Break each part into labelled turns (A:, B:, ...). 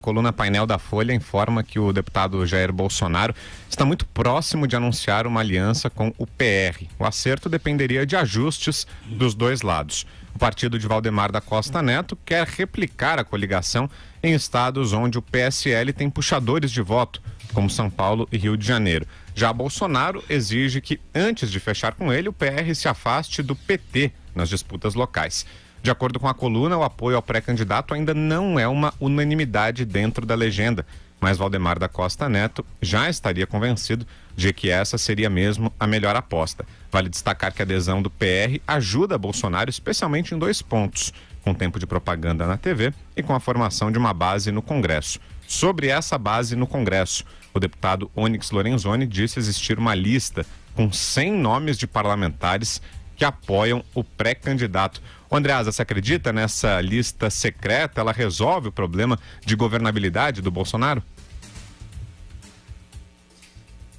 A: coluna Painel da Folha informa que o deputado Jair Bolsonaro está muito próximo de anunciar uma aliança com o PR. O acerto dependeria de ajustes dos dois lados. O partido de Valdemar da Costa Neto quer replicar a coligação em estados onde o PSL tem puxadores de voto, como São Paulo e Rio de Janeiro. Já Bolsonaro exige que, antes de fechar com ele, o PR se afaste do PT nas disputas locais. De acordo com a coluna, o apoio ao pré-candidato ainda não é uma unanimidade dentro da legenda, mas Valdemar da Costa Neto já estaria convencido de que essa seria mesmo a melhor aposta. Vale destacar que a adesão do PR ajuda Bolsonaro especialmente em 2 pontos, com tempo de propaganda na TV e com a formação de uma base no Congresso. Sobre essa base no Congresso, o deputado Onyx Lorenzoni disse existir uma lista com 100 nomes de parlamentares que apoiam o pré-candidato. Andreasa, você acredita nessa lista secreta? Ela resolve o problema de governabilidade do Bolsonaro?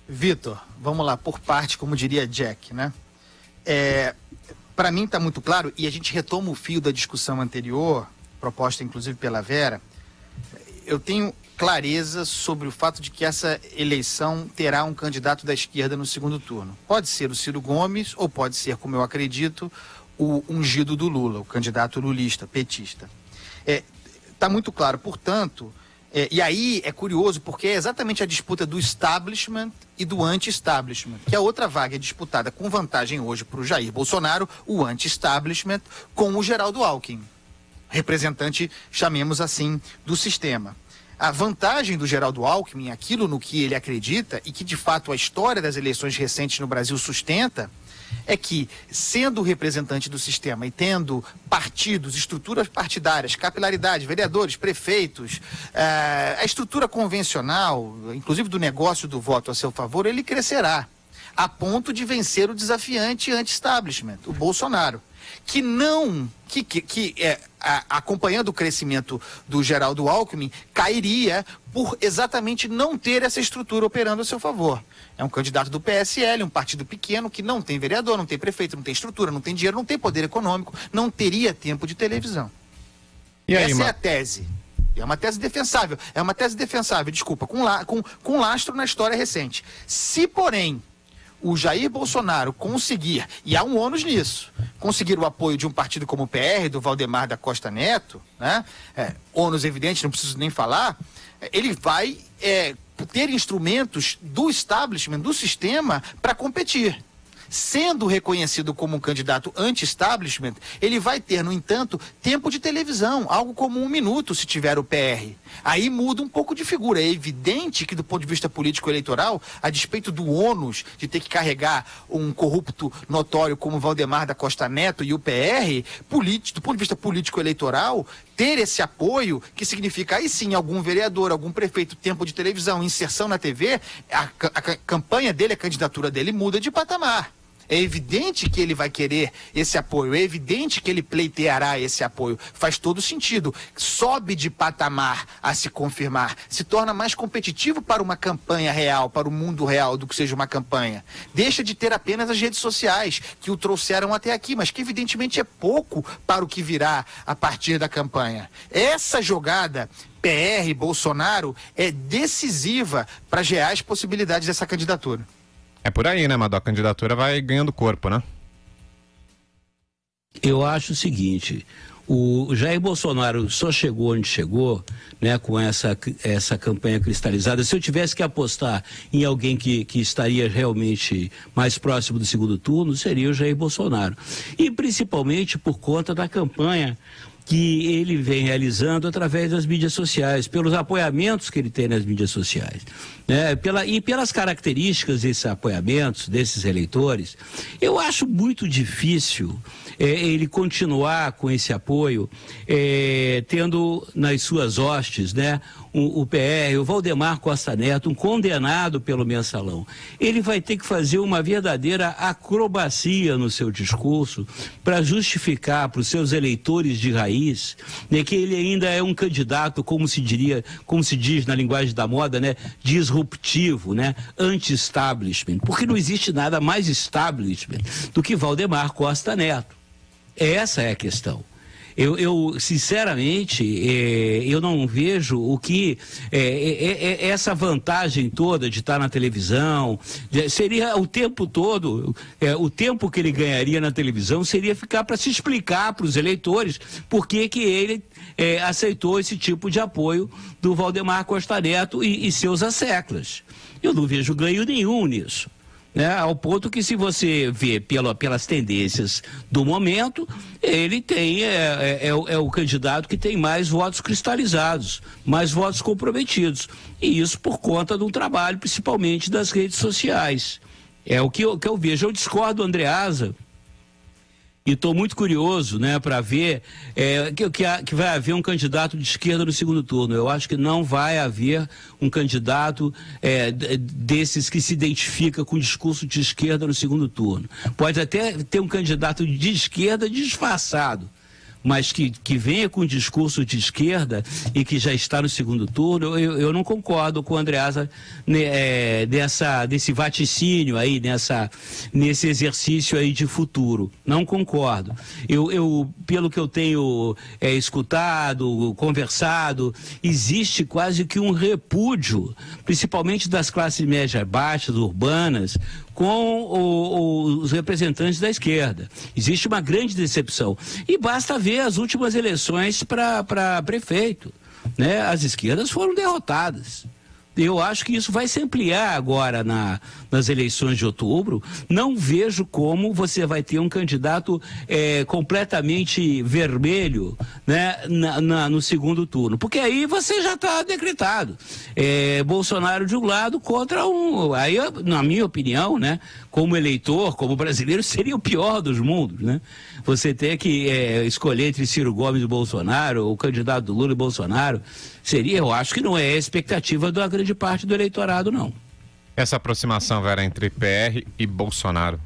B: Vitor, vamos lá, por parte, como diria Jack, né? Para mim está muito claro, e a gente retoma o fio da discussão anterior, proposta inclusive pela Vera. Eu tenho clareza sobre o fato de que essa eleição terá um candidato da esquerda no segundo turno. Pode ser o Ciro Gomes ou pode ser, como eu acredito, o ungido do Lula, o candidato lulista, petista. Está muito claro, portanto, e aí é curioso porque é exatamente a disputa do establishment e do anti-establishment, que a outra vaga é disputada com vantagem hoje para o Jair Bolsonaro, o anti-establishment, com o Geraldo Alckmin, representante, chamemos assim, do sistema. A vantagem do Geraldo Alckmin, aquilo no que ele acredita e que de fato a história das eleições recentes no Brasil sustenta, é que, sendo representante do sistema e tendo partidos, estruturas partidárias, capilaridade, vereadores, prefeitos, a estrutura convencional, inclusive do negócio do voto a seu favor, ele crescerá, a ponto de vencer o desafiante anti-establishment, o Bolsonaro, que não, acompanhando o crescimento do Geraldo Alckmin, cairia por exatamente não ter essa estrutura operando a seu favor. É um candidato do PSL, um partido pequeno que não tem vereador, não tem prefeito, não tem estrutura, não tem dinheiro, não tem poder econômico, não teria tempo de televisão. E aí, essa é a tese. É uma tese defensável, desculpa, com lastro na história recente. Se, porém, o Jair Bolsonaro conseguir, e há um ônus nisso, conseguir o apoio de um partido como o PR, do Valdemar da Costa Neto, né? Ônus evidente, não preciso nem falar, ele vai ter instrumentos do establishment, do sistema, para competir. Sendo reconhecido como um candidato anti-establishment, ele vai ter, no entanto, tempo de televisão, algo como 1 minuto, se tiver o PR. Aí muda um pouco de figura. É evidente que, do ponto de vista político-eleitoral, a despeito do ônus de ter que carregar um corrupto notório como Valdemar da Costa Neto e o PR, do ponto de vista político-eleitoral, ter esse apoio, que significa, aí sim, algum vereador, algum prefeito, tempo de televisão, inserção na TV, a campanha dele, a candidatura dele muda de patamar. É evidente que ele vai querer esse apoio, é evidente que ele pleiteará esse apoio. Faz todo sentido. Sobe de patamar a se confirmar, se torna mais competitivo para uma campanha real, para o mundo real do que seja uma campanha. Deixa de ter apenas as redes sociais que o trouxeram até aqui, mas que evidentemente é pouco para o que virá a partir da campanha. Essa jogada PR Bolsonaro é decisiva para as reais possibilidades dessa candidatura.
A: É por aí, né, Madu? A candidatura vai ganhando corpo, né?
C: Eu acho o seguinte, o Jair Bolsonaro só chegou onde chegou, né, com essa campanha cristalizada. Se eu tivesse que apostar em alguém que estaria realmente mais próximo do segundo turno, seria o Jair Bolsonaro. E principalmente por conta da campanha que ele vem realizando através das mídias sociais, pelos apoiamentos que ele tem nas mídias sociais, né? E pelas características desses apoiamentos, desses eleitores. Eu acho muito difícil ele continuar com esse apoio, tendo nas suas hostes, né, o PR, o Valdemar Costa Neto, um condenado pelo Mensalão. Ele vai ter que fazer uma verdadeira acrobacia no seu discurso para justificar para os seus eleitores de raiz, né, que ele ainda é um candidato, como se diz na linguagem da moda, né, disruptivo, né, anti-establishment, porque não existe nada mais establishment do que Valdemar Costa Neto. Essa é a questão. Eu sinceramente, eu não vejo o que essa vantagem toda de estar na televisão, seria o tempo todo, o tempo que ele ganharia na televisão seria ficar para se explicar para os eleitores por que ele aceitou esse tipo de apoio do Valdemar Costa Neto e seus asseclas. Eu não vejo ganho nenhum nisso. Ao ponto que, se você vê pelas tendências do momento, ele tem o candidato que tem mais votos cristalizados, mais votos comprometidos. E isso por conta de um trabalho, principalmente das redes sociais. É o que eu vejo. Eu discordo do Andreasa. E estou muito curioso, para ver que vai haver um candidato de esquerda no segundo turno. Eu acho que não vai haver um candidato desses que se identifica com discurso de esquerda no segundo turno. Pode até ter um candidato de esquerda disfarçado, mas que venha com discurso de esquerda e que já está no segundo turno, eu não concordo com o Andreasa desse vaticínio aí, nesse exercício aí de futuro. Não concordo. Pelo que eu tenho escutado, conversado, existe quase que um repúdio, principalmente das classes médias baixas, urbanas, com os representantes da esquerda. Existe uma grande decepção. E basta ver as últimas eleições para prefeito. As esquerdas foram derrotadas. Eu acho que isso vai se ampliar agora nas eleições de outubro. Não vejo como você vai ter um candidato completamente vermelho, no segundo turno. Porque aí você já está decretado. Bolsonaro de um lado contra um... Aí, na minha opinião, como eleitor, como brasileiro, seria o pior dos mundos, Você ter que escolher entre Ciro Gomes e Bolsonaro, ou o candidato do Lula e Bolsonaro, eu acho que não é a expectativa da grande parte do eleitorado, não.
A: Essa aproximação, Vera, entre PR e Bolsonaro?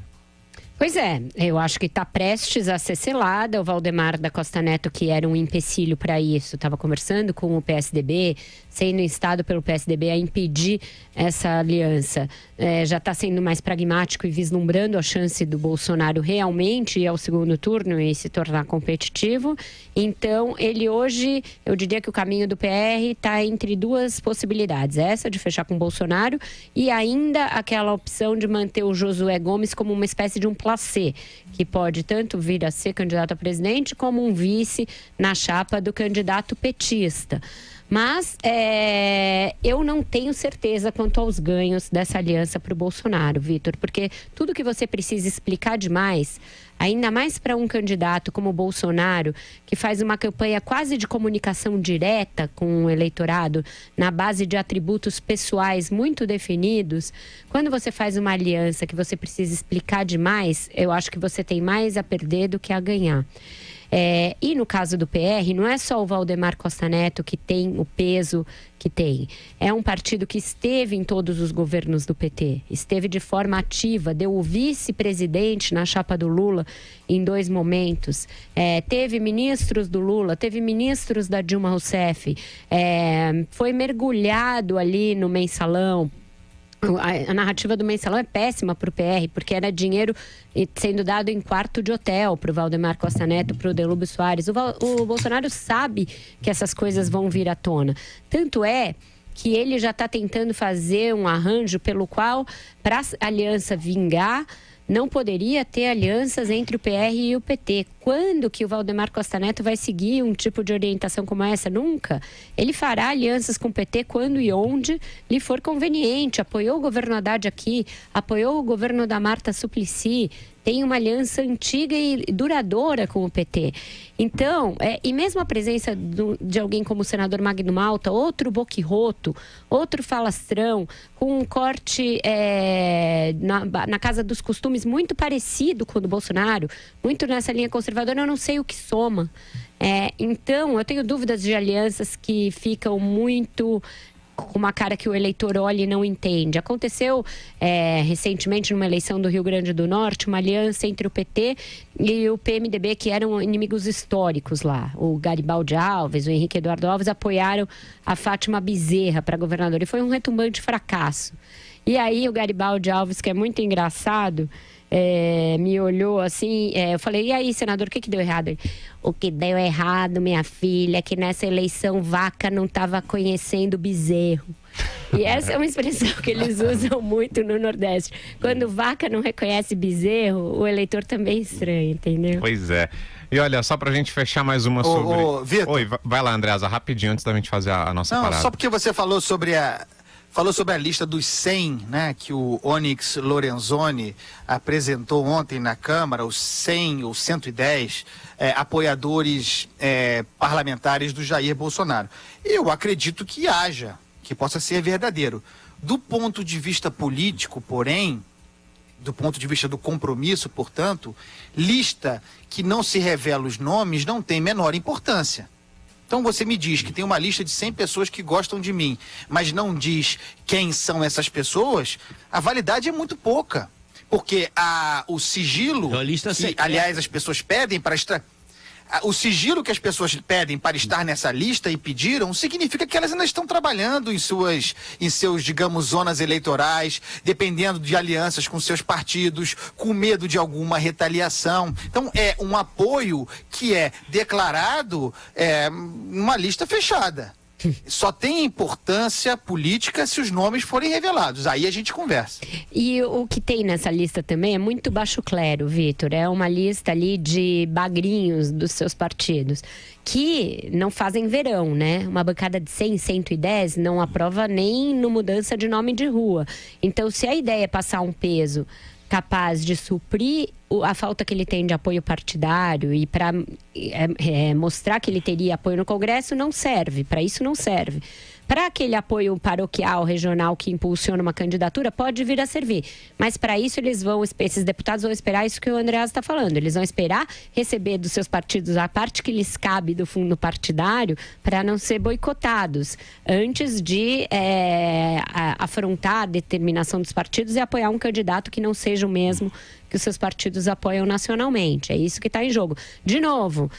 D: Pois é, eu acho que está prestes a ser selada. O Valdemar da Costa Neto, que era um empecilho para isso, estava conversando com o PSDB, sendo instado pelo PSDB a impedir essa aliança. Já está sendo mais pragmático e vislumbrando a chance do Bolsonaro realmente ir ao segundo turno e se tornar competitivo. Então, ele hoje, eu diria que o caminho do PR está entre duas possibilidades. Essa de fechar com o Bolsonaro e ainda aquela opção de manter o Josué Gomes como uma espécie de um placê, que pode tanto vir a ser candidato a presidente como um vice na chapa do candidato petista. Mas eu não tenho certeza quanto aos ganhos dessa aliança para o Bolsonaro, Vitor, porque tudo que você precisa explicar demais, ainda mais para um candidato como o Bolsonaro, que faz uma campanha quase de comunicação direta com o eleitorado, na base de atributos pessoais muito definidos, quando você faz uma aliança que você precisa explicar demais, eu acho que você tem mais a perder do que a ganhar. E no caso do PR, não é só o Valdemar Costa Neto que tem o peso que tem. É um partido que esteve em todos os governos do PT, esteve de forma ativa, deu o vice-presidente na chapa do Lula em 2 momentos, teve ministros do Lula, teve ministros da Dilma Rousseff, foi mergulhado ali no mensalão. A narrativa do mensalão é péssima para o PR, porque era dinheiro sendo dado em quarto de hotel para o Valdemar Costa Neto, para o Delúbio Soares. O Bolsonaro sabe que essas coisas vão vir à tona. Tanto é que ele já está tentando fazer um arranjo pelo qual, para a aliança vingar, não poderia ter alianças entre o PR e o PT. Quando que o Valdemar Costa Neto vai seguir um tipo de orientação como essa? Nunca. Ele fará alianças com o PT quando e onde lhe for conveniente. Apoiou o governo Haddad aqui, apoiou o governo da Marta Suplicy, tem uma aliança antiga e duradoura com o PT. Então, e mesmo a presença de alguém como o senador Magno Malta, outro boquirroto, outro falastrão, com um corte na casa dos costumes muito parecido com o do Bolsonaro, muito nessa linha conservadora, eu não sei o que soma. Então, eu tenho dúvidas de alianças que ficam muito com uma cara que o eleitor olha e não entende. Aconteceu recentemente numa eleição do Rio Grande do Norte, uma aliança entre o PT e o PMDB, que eram inimigos históricos lá. O Garibaldi Alves, o Henrique Eduardo Alves apoiaram a Fátima Bezerra para governadora e foi um retumbante fracasso. E aí o Garibaldi Alves, que é muito engraçado, me olhou assim, eu falei, e aí, senador, o que deu errado? Ele, o que deu errado, minha filha, é que nessa eleição vaca não estava conhecendo bezerro. E essa é uma expressão que eles usam muito no Nordeste. Quando vaca não reconhece bezerro, o eleitor também estranha, entendeu?
A: Pois é. E olha, só pra gente fechar mais uma sobre...
B: Vitor.
A: Oi, vai lá, Andreasa, rapidinho, antes da gente fazer a nossa parada.
B: Só porque você falou sobre a lista dos 100, né, que o Onyx Lorenzoni apresentou ontem na Câmara, os 100 ou 110 apoiadores parlamentares do Jair Bolsonaro. Eu acredito que possa ser verdadeiro. Do ponto de vista político, porém, do ponto de vista do compromisso, portanto, lista que não se revela os nomes não tem menor importância. Então você me diz que tem uma lista de 100 pessoas que gostam de mim, mas não diz quem são essas pessoas, a validade é muito pouca. Porque o sigilo, que, aliás, as pessoas pedem para estar... O sigilo que as pessoas pedem para estar nessa lista e pediram, significa que elas ainda estão trabalhando em seus, digamos, zonas eleitorais, dependendo de alianças com seus partidos, com medo de alguma retaliação. Então, é um apoio que é declarado numa lista fechada. Só tem importância política se os nomes forem revelados. Aí a gente conversa.
D: E o que tem nessa lista também é muito baixo clero, Vitor. É uma lista ali de bagrinhos dos seus partidos, que não fazem verão, né? Uma bancada de 100, 110 não aprova nem no mudança de nome de rua. Então, se a ideia é passar um peso capaz de suprir a falta que ele tem de apoio partidário e para mostrar que ele teria apoio no Congresso, não serve. Para isso não serve. Para aquele apoio paroquial, regional que impulsiona uma candidatura, pode vir a servir. Mas para isso esses deputados vão esperar isso que o Andreasa está falando. Eles vão esperar receber dos seus partidos a parte que lhes cabe do fundo partidário para não ser boicotados, antes de afrontar a determinação dos partidos e apoiar um candidato que não seja o mesmo que os seus partidos apoiam nacionalmente. É isso que está em jogo. De novo,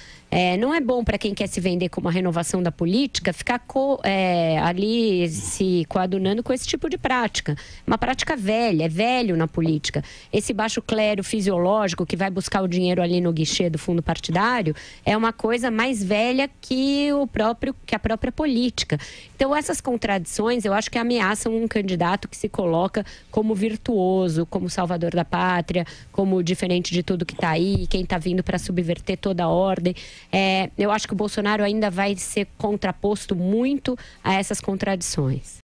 D: não é bom para quem quer se vender como a renovação da política ficar ali se coadunando com esse tipo de prática. Uma prática velha, é velho na política. Esse baixo clero fisiológico que vai buscar o dinheiro ali no guichê do fundo partidário é uma coisa mais velha que a própria política. Então, essas contradições, eu acho que ameaçam um candidato que se coloca como virtuoso, como salvador da pátria, como diferente de tudo que está aí, quem está vindo para subverter toda a ordem. Eu acho que o Bolsonaro ainda vai ser contraposto muito a essas contradições.